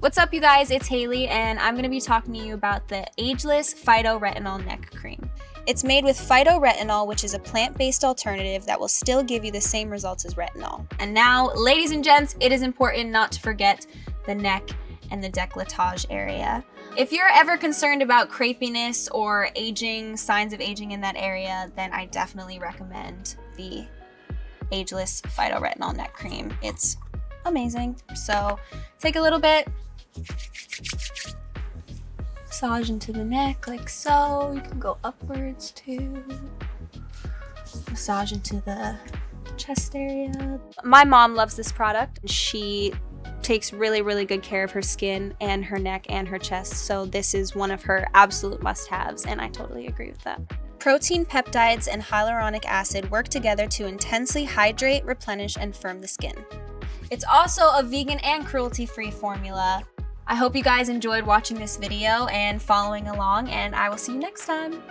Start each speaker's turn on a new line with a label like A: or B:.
A: What's up, you guys? It's Haley, and I'm going to be talking to you about the AGELESS Phyto-Retinol Neck Cream. It's made with Phyto-Retinol, which is a plant-based alternative that will still give you the same results as retinol. And now, ladies and gents, it is important not to forget the neck and the décolletage area. If you're ever concerned about crepiness or aging, signs of aging in that area, then I definitely recommend the AGELESS Phyto-Retinol Neck Cream. It's amazing. So take a little bit, massage into the neck like so. You can go upwards too. Massage into the chest area. My mom loves this product. She takes really good care of her skin and her neck and her chest, so this is one of her absolute must-haves, and I totally agree with that. Protein, peptides, and hyaluronic acid work together to intensely hydrate, replenish, and firm the skin. It's also a vegan and cruelty-free formula. I hope you guys enjoyed watching this video and following along, and I will see you next time.